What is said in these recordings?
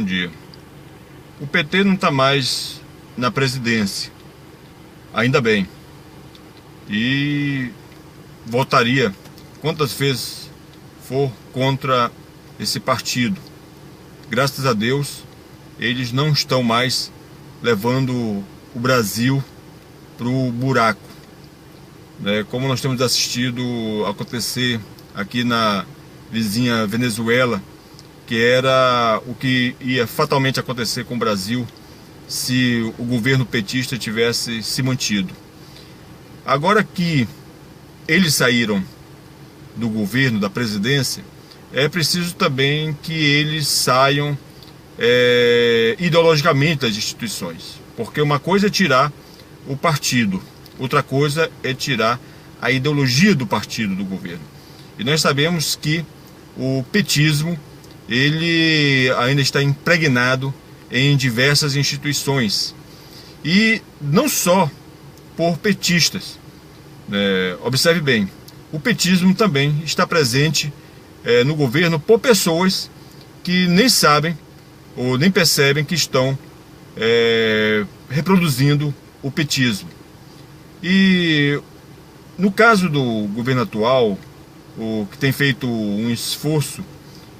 Bom dia. O PT não está mais na presidência, ainda bem, e votaria quantas vezes for contra esse partido. Graças a Deus, eles não estão mais levando o Brasil para o buraco, como nós temos assistido acontecer aqui na vizinha Venezuela, que era o que ia fatalmente acontecer com o Brasil se o governo petista tivesse se mantido. Agora que eles saíram do governo, da presidência, é preciso também que eles saiam ideologicamente das instituições, porque uma coisa é tirar o partido, outra coisa é tirar a ideologia do partido, do governo. E nós sabemos que o petismo ele ainda está impregnado em diversas instituições, e não só por petistas. Observe bem, o petismo também está presente no governo por pessoas que nem sabem ou nem percebem que estão reproduzindo o petismo. E no caso do governo atual, o que tem feito um esforço,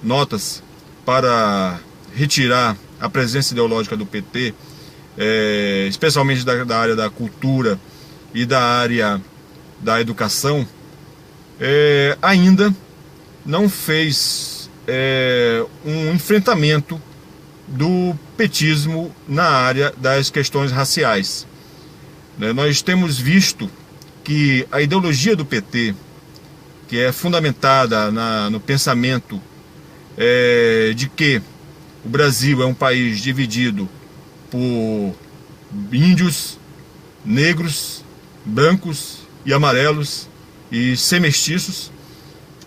notas, para retirar a presença ideológica do PT, especialmente da área da cultura e da área da educação, ainda não fez um enfrentamento do petismo na área das questões raciais. Nós temos visto que a ideologia do PT, que é fundamentada no pensamento de que o Brasil é um país dividido por índios, negros, brancos e amarelos e semestiços.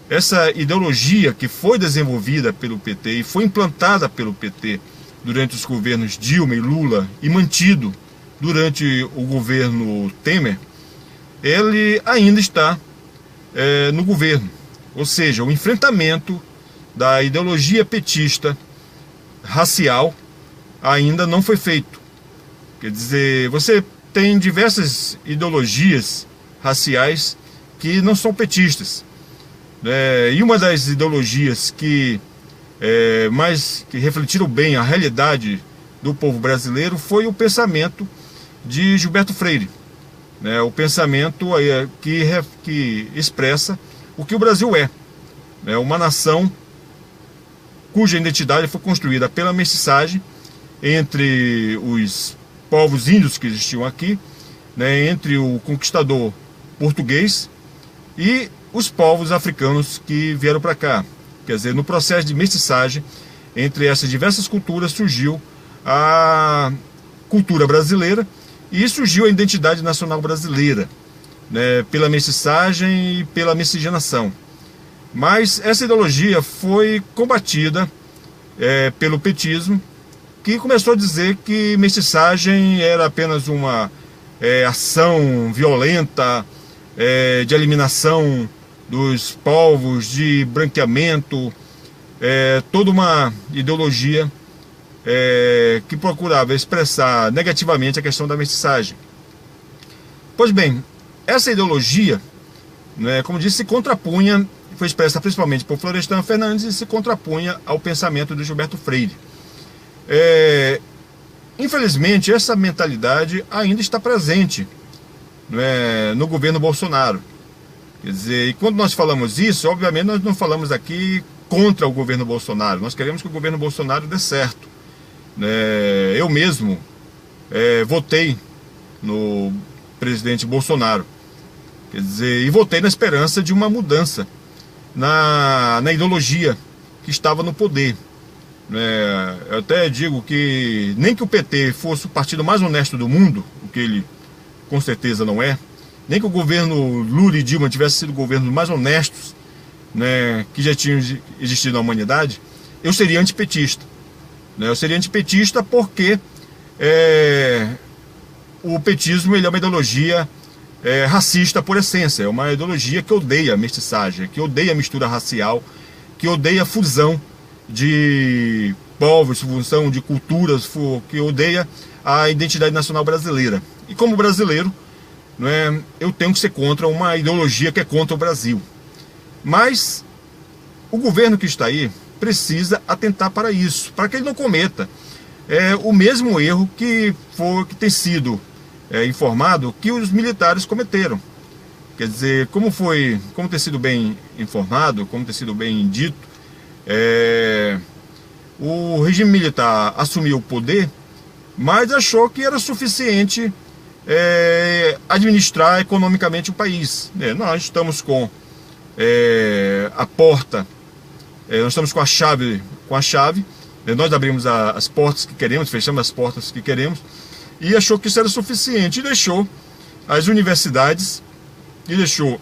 Essa ideologia que foi desenvolvida pelo PT e foi implantada pelo PT durante os governos Dilma e Lula e mantido durante o governo Temer, ele ainda está no governo. Ou seja, o enfrentamento da ideologia petista racial ainda não foi feito. Quer dizer, você tem diversas ideologias raciais que não são petistas. E uma das ideologias que refletiram bem a realidade do povo brasileiro foi o pensamento de Gilberto Freire. O pensamento que expressa o que o Brasil é. Uma nação cuja identidade foi construída pela mestiçagem entre os povos índios que existiam aqui, entre o conquistador português e os povos africanos que vieram para cá. Quer dizer, no processo de mestiçagem entre essas diversas culturas surgiu a cultura brasileira e surgiu a identidade nacional brasileira, pela mestiçagem e pela miscigenação. Mas essa ideologia foi combatida pelo petismo, que começou a dizer que mestiçagem era apenas uma ação violenta de eliminação dos povos, de branqueamento, toda uma ideologia que procurava expressar negativamente a questão da mestiçagem. Pois bem, essa ideologia, como disse, se contrapunha, foi expressa principalmente por Florestan Fernandes, e se contrapunha ao pensamento de Gilberto Freire. Infelizmente, essa mentalidade ainda está presente no governo Bolsonaro. Quer dizer, e quando nós falamos isso, obviamente nós não falamos aqui contra o governo Bolsonaro, nós queremos que o governo Bolsonaro dê certo. Eu mesmo votei no presidente Bolsonaro, quer dizer, e votei na esperança de uma mudança na ideologia que estava no poder. Eu até digo que nem que o PT fosse o partido mais honesto do mundo, o que ele com certeza não é, nem que o governo Lula e Dilma tivessem sido governos mais honestos que já tinham existido na humanidade, eu seria antipetista. Eu seria antipetista porque o petismo ele é uma ideologia racista por essência, é uma ideologia que odeia a mestiçagem, que odeia a mistura racial, que odeia a fusão de povos, função de culturas, que odeia a identidade nacional brasileira. E como brasileiro, eu tenho que ser contra uma ideologia que é contra o Brasil. Mas o governo que está aí precisa atentar para isso, para que ele não cometa o mesmo erro que tem sido informado que os militares cometeram. Quer dizer, como tem sido bem informado, como tem sido bem dito, o regime militar assumiu o poder, mas achou que era suficiente administrar economicamente o país. Nós estamos com a porta, nós estamos com a chave, nós abrimos as portas que queremos, fechamos as portas que queremos, e achou que isso era suficiente, e deixou as universidades, e deixou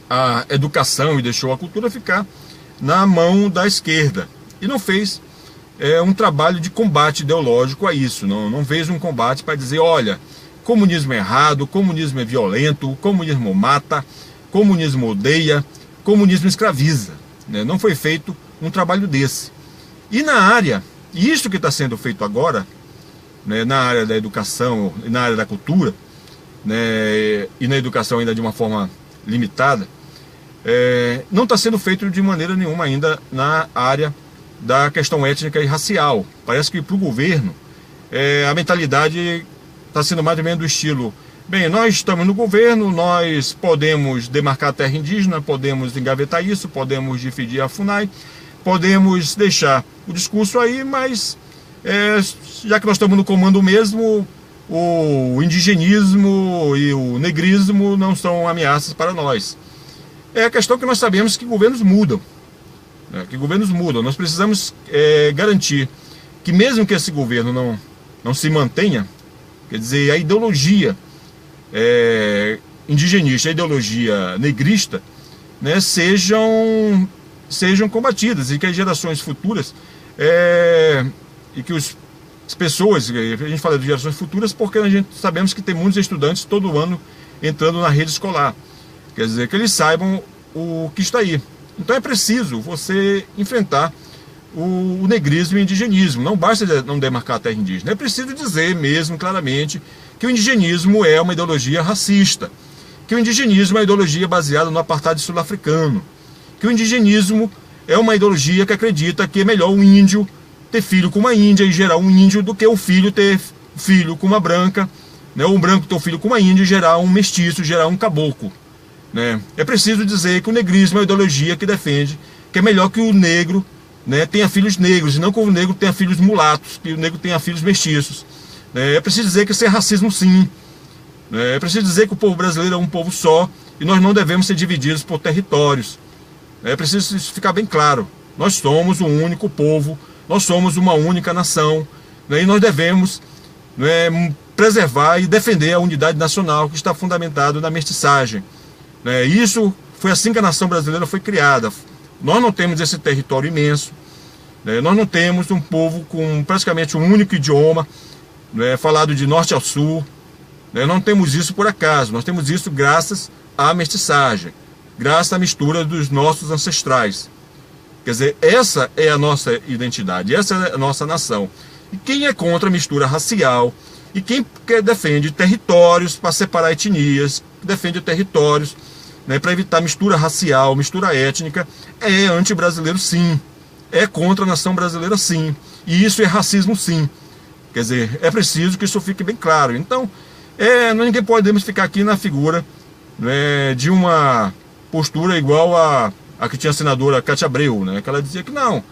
a educação, e deixou a cultura ficar na mão da esquerda, e não fez um trabalho de combate ideológico a isso, não fez um combate para dizer, olha, comunismo é errado, comunismo é violento, comunismo mata, comunismo odeia, comunismo escraviza. Não foi feito um trabalho desse. E na área, isso que está sendo feito agora, na área da educação, na área da cultura, e na educação ainda de uma forma limitada, não está sendo feito de maneira nenhuma ainda na área da questão étnica e racial. Parece que para o governo a mentalidade está sendo mais ou menos do estilo: bem, nós estamos no governo, nós podemos demarcar a terra indígena, podemos engavetar isso, podemos dividir a FUNAI, podemos deixar o discurso aí, mas já que nós estamos no comando mesmo, o indigenismo e o negrismo não são ameaças para nós. É a questão que nós sabemos que governos mudam. Nós precisamos garantir que mesmo que esse governo não se mantenha, quer dizer, a ideologia indigenista, a ideologia negrista, sejam combatidas, e que as gerações futuras e que as pessoas, a gente fala de gerações futuras porque a gente sabemos que tem muitos estudantes todo ano entrando na rede escolar, quer dizer, que eles saibam o que está aí. Então é preciso você enfrentar o negrismo e o indigenismo. Não basta não demarcar a terra indígena, é preciso dizer mesmo claramente que o indigenismo é uma ideologia racista, que o indigenismo é uma ideologia baseada no apartheid sul-africano, que o indigenismo é uma ideologia que acredita que é melhor um índio ter filho com uma índia e gerar um índio do que o filho ter filho com uma branca, ou um branco ter um filho com uma índia e gerar um mestiço, gerar um caboclo. É preciso dizer que o negrismo é uma ideologia que defende que é melhor que o negro tenha filhos negros, e não que o negro tenha filhos mulatos, que o negro tenha filhos mestiços. É preciso dizer que isso é racismo, sim. É preciso dizer que o povo brasileiro é um povo só, e nós não devemos ser divididos por territórios. É preciso isso ficar bem claro. Nós somos um único povo, nós somos uma única nação, e nós devemos preservar e defender a unidade nacional que está fundamentado na mestiçagem. Isso foi assim que a nação brasileira foi criada. Nós não temos esse território imenso, nós não temos um povo com praticamente um único idioma, falado de norte ao sul. Não temos isso por acaso, nós temos isso graças à mestiçagem, graças à mistura dos nossos ancestrais. Quer dizer, essa é a nossa identidade, essa é a nossa nação. E quem é contra a mistura racial, e quem defende territórios para separar etnias, defende territórios para evitar mistura racial, mistura étnica, é anti-brasileiro, sim. É contra a nação brasileira, sim. E isso é racismo, sim. Quer dizer, é preciso que isso fique bem claro. Então, ninguém podemos ficar aqui na figura de uma postura igual a que tinha a senadora Cátia Abreu, que ela dizia que não,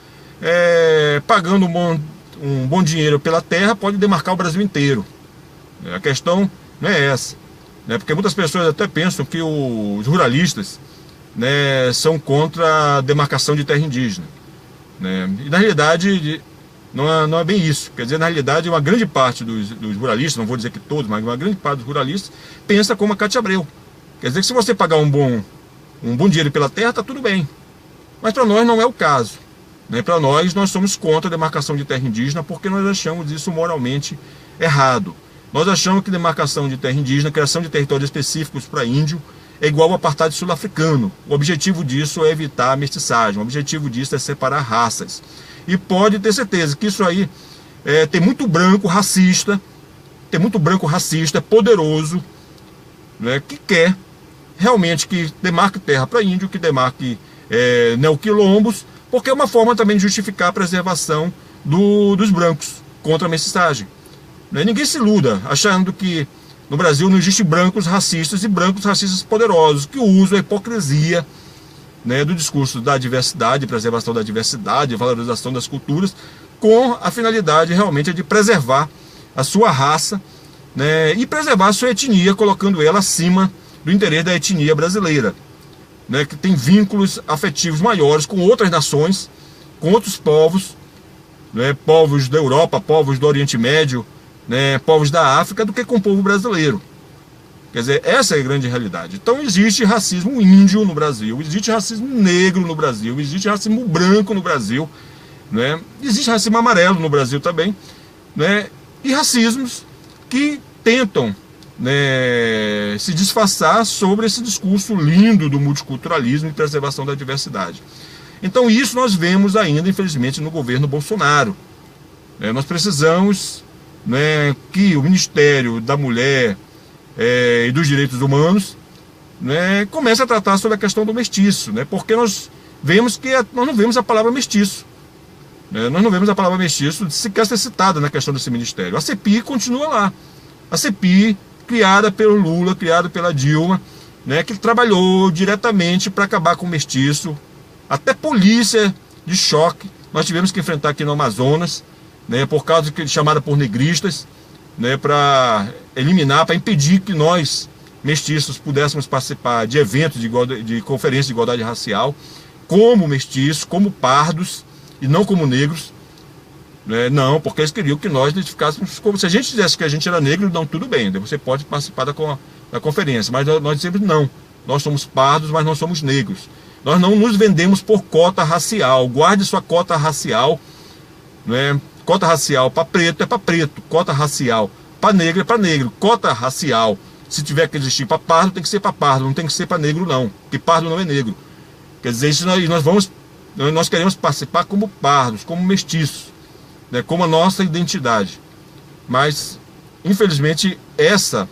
pagando um bom dinheiro pela terra pode demarcar o Brasil inteiro. A questão não é essa. Porque muitas pessoas até pensam que os ruralistas são contra a demarcação de terra indígena. E na realidade não é bem isso. Quer dizer, na realidade uma grande parte dos ruralistas, não vou dizer que todos, mas uma grande parte dos ruralistas pensa como a Cátia Abreu. Quer dizer que se você pagar um bom dinheiro pela terra, está tudo bem. Mas para nós não é o caso. Para nós somos contra a demarcação de terra indígena porque nós achamos isso moralmente errado. Nós achamos que demarcação de terra indígena, criação de territórios específicos para índio, é igual ao apartheid sul-africano. O objetivo disso é evitar a mestiçagem, o objetivo disso é separar raças. E pode ter certeza que isso aí tem muito branco racista, poderoso, né, que quer realmente que demarque terra para índio, que demarque neoquilombos, porque é uma forma também de justificar a preservação dos brancos contra a mestiçagem. Né? Ninguém se iluda achando que no Brasil não existe brancos racistas e brancos racistas poderosos, que usam a hipocrisia, né, do discurso da diversidade, preservação da diversidade, valorização das culturas, com a finalidade realmente de preservar a sua raça, né, e preservar a sua etnia, colocando ela acima do interesse da etnia brasileira, né, que tem vínculos afetivos maiores com outras nações, com outros povos, né, povos da Europa, povos do Oriente Médio, né, povos da África, do que com o povo brasileiro. Quer dizer, essa é a grande realidade. Então existe racismo índio no Brasil, existe racismo negro no Brasil, existe racismo branco no Brasil, né? Existe racismo amarelo no Brasil também, né? E racismos que tentam, né, se disfarçar sobre esse discurso lindo do multiculturalismo e preservação da diversidade. Então isso nós vemos ainda, infelizmente, no governo Bolsonaro. Nós precisamos, né, que o Ministério da Mulher e dos Direitos Humanos, né, comece a tratar sobre a questão do mestiço, né, porque nós vemos que nós não vemos a palavra mestiço. Nós não vemos a palavra mestiço sequer ser citada na questão desse ministério. A CPI continua lá. A CPI, criada pelo Lula, criada pela Dilma, né, que trabalhou diretamente para acabar com o mestiço. Até polícia de choque nós tivemos que enfrentar aqui no Amazonas, né, por causa que chamada por negristas, né, para eliminar, para impedir que nós, mestiços, pudéssemos participar de eventos de conferências de igualdade racial, como mestiços, como pardos, e não como negros, né? Não, porque eles queriam que nós identificássemos como, se a gente dissesse que a gente era negro, não, tudo bem, você pode participar da conferência, mas nós dizemos não, nós somos pardos, mas não somos negros. Nós não nos vendemos por cota racial. Guarde sua cota racial, né? Cota racial para preto é para preto, cota racial para negro é para negro, cota racial, se tiver que existir para pardo, tem que ser para pardo, não tem que ser para negro não, porque pardo não é negro. Quer dizer, isso nós queremos participar como pardos, como mestiços, né, como a nossa identidade. Mas, infelizmente, essa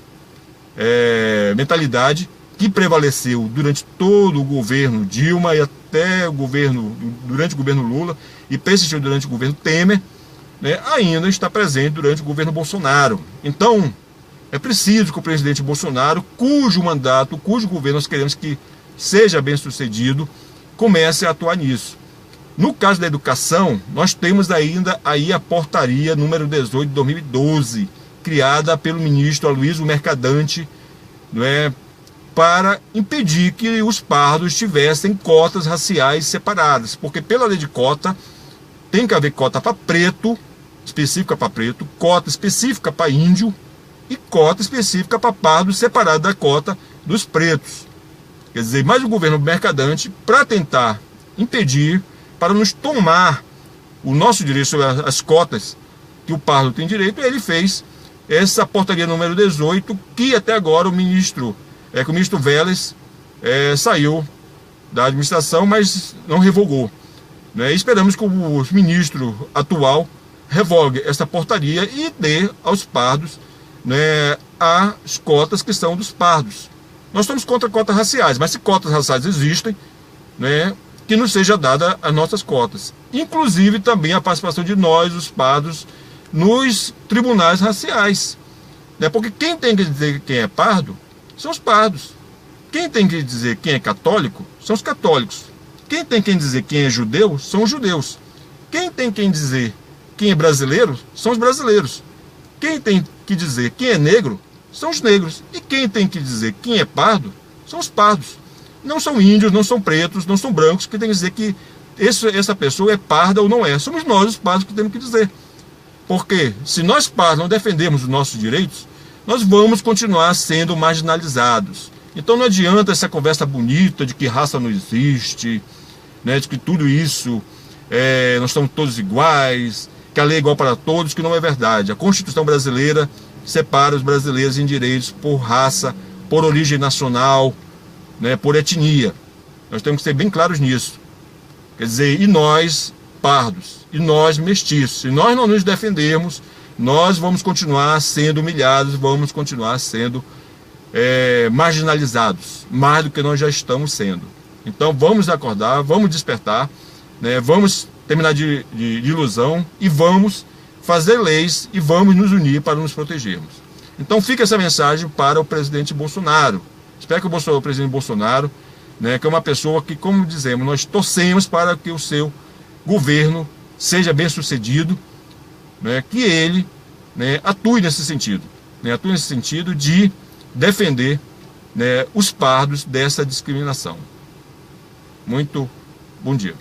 mentalidade que prevaleceu durante todo o governo Dilma e até durante o governo Lula e persistiu durante o governo Temer, né, ainda está presente durante o governo Bolsonaro. Então, é preciso que o presidente Bolsonaro, cujo mandato, cujo governo nós queremos que seja bem sucedido, comece a atuar nisso. No caso da educação, nós temos ainda aí a portaria número 18 de 2012, criada pelo ministro Aloysio Mercadante, não é, para impedir que os pardos tivessem cotas raciais separadas, porque pela lei de cota tem que haver cota para preto, específica para preto, cota específica para índio e cota específica para pardo, separada da cota dos pretos. Quer dizer, mais o governo Mercadante, para tentar impedir, para nos tomar o nosso direito sobre as cotas que o pardo tem direito, ele fez essa portaria número 18, que até agora o ministro Vélez saiu da administração, mas não revogou. Né? Esperamos que o ministro atual revogue essa portaria e dê aos pardos, né, as cotas que são dos pardos. Nós estamos contra cotas raciais, mas se cotas raciais existem, né, que nos seja dada as nossas cotas. Inclusive também a participação de nós, os pardos, nos tribunais raciais. Né? Porque quem tem que dizer quem é pardo são os pardos. Quem tem que dizer quem é católico são os católicos. Quem tem que dizer quem é judeu são os judeus. Quem tem que dizer quem é brasileiro são os brasileiros. Quem tem que dizer quem é negro são os negros. E quem tem que dizer quem é pardo são os pardos. Não são índios, não são pretos, não são brancos que tem que dizer que essa pessoa é parda ou não é. Somos nós, os pardos, que temos que dizer. Porque se nós pardos não defendemos os nossos direitos, nós vamos continuar sendo marginalizados. Então não adianta essa conversa bonita de que raça não existe, né, de que tudo isso, nós estamos todos iguais, que a lei é igual para todos, que não é verdade. A Constituição brasileira separa os brasileiros em direitos por raça, por origem nacional, né, por etnia. Nós temos que ser bem claros nisso. Quer dizer, e nós pardos e nós mestiços. Se nós não nos defendermos, nós vamos continuar sendo humilhados, vamos continuar sendo marginalizados, mais do que nós já estamos sendo. Então vamos acordar, vamos despertar, né? Vamos terminar de ilusão e vamos fazer leis e vamos nos unir para nos protegermos. Então fica essa mensagem para o presidente Bolsonaro. Espero que o presidente Bolsonaro, né, que é uma pessoa que, como dizemos, nós torcemos para que o seu governo seja bem sucedido, né, que ele, né, atue nesse sentido, né, atue nesse sentido de defender, né, os pardos dessa discriminação. Muito bom dia.